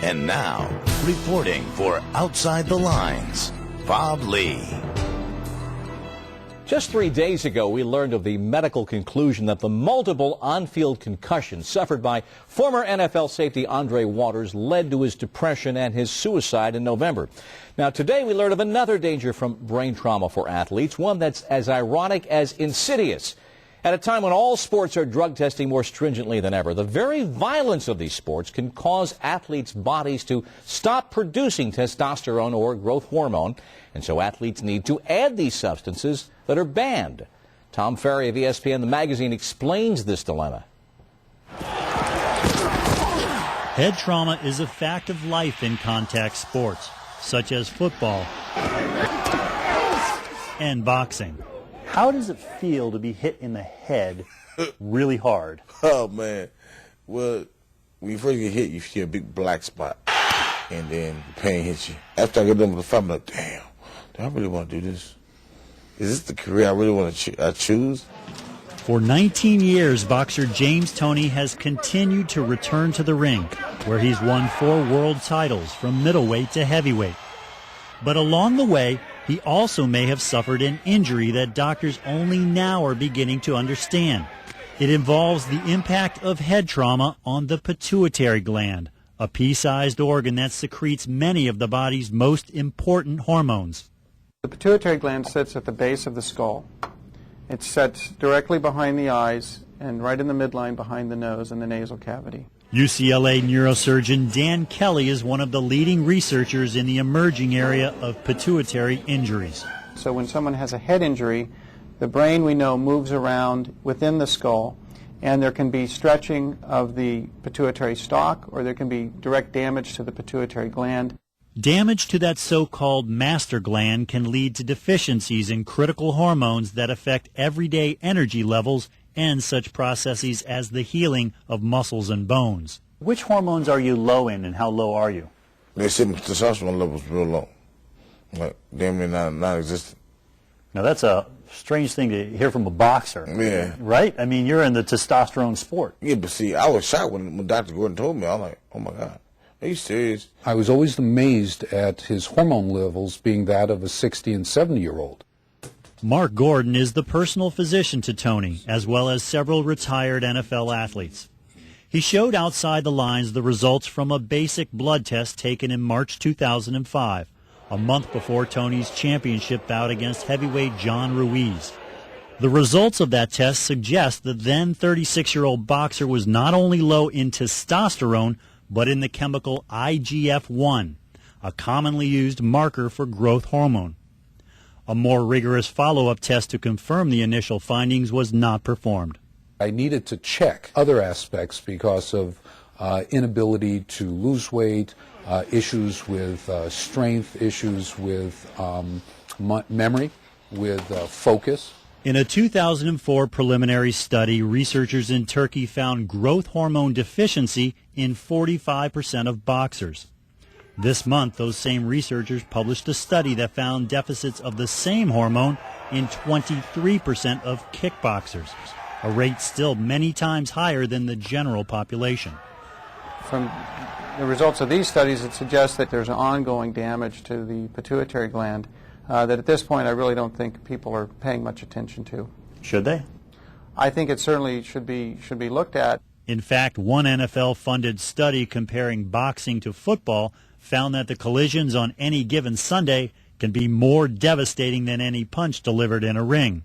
And now, reporting for Outside the Lines, Bob Lee. Just 3 days ago, we learned of the medical conclusion that the multiple on-field concussions suffered by former NFL safety Andre Waters led to his depression and his suicide in November. Now, today we learned of another danger from brain trauma for athletes, one that's as ironic as insidious. At a time when all sports are drug testing more stringently than ever, the very violence of these sports can cause athletes' bodies to stop producing testosterone or growth hormone, and so athletes need to add these substances that are banned. Tom Ferry of ESPN, the magazine, explains this dilemma. Head trauma is a fact of life in contact sports, such as football and boxing. How does it feel to be hit in the head really hard? Oh, man. Well, when you first get hit, you see a big black spot, and then the pain hits you. After I get done with the fight, I'm like, damn, do I really want to do this? Is this the career I really want to choose? For 19 years, boxer James Toney has continued to return to the ring, where he's won 4 world titles from middleweight to heavyweight. But along the way, he also may have suffered an injury that doctors only now are beginning to understand. It involves the impact of head trauma on the pituitary gland, a pea-sized organ that secretes many of the body's most important hormones. The pituitary gland sits at the base of the skull. It sits directly behind the eyes and right in the midline behind the nose and the nasal cavity. UCLA neurosurgeon Dan Kelly is one of the leading researchers in the emerging area of pituitary injuries. So when someone has a head injury, the brain, we know, moves around within the skull, and there can be stretching of the pituitary stalk, or there can be direct damage to the pituitary gland. Damage to that so-called master gland can lead to deficiencies in critical hormones that affect everyday energy levels and such processes as the healing of muscles and bones. Which hormones are you low in, and how low are you? They said my testosterone level's real low, like damn near non-existent. Now that's a strange thing to hear from a boxer. Yeah. Right? I mean, you're in the testosterone sport. Yeah, but see, I was shocked when Dr. Gordon told me. I'm like, oh my God, are you serious? I was always amazed at his hormone levels being that of a 60 and 70-year-old. Mark Gordon is the personal physician to Toney, as well as several retired NFL athletes. He showed Outside the Lines the results from a basic blood test taken in March 2005, a month before Toney's championship bout against heavyweight John Ruiz. The results of that test suggest the then 36-year-old boxer was not only low in testosterone, but in the chemical IGF-1, a commonly used marker for growth hormone. A more rigorous follow-up test to confirm the initial findings was not performed. I needed to check other aspects because of inability to lose weight, issues with strength, issues with memory, with focus. In a 2004 preliminary study, researchers in Turkey found growth hormone deficiency in 45% of boxers. This month, those same researchers published a study that found deficits of the same hormone in 23% of kickboxers, a rate still many times higher than the general population. From the results of these studies, it suggests that there's an ongoing damage to the pituitary gland that at this point I really don't think people are paying much attention to. Should they? I think it certainly should be looked at. In fact, one NFL-funded study comparing boxing to football found that the collisions on any given Sunday can be more devastating than any punch delivered in a ring.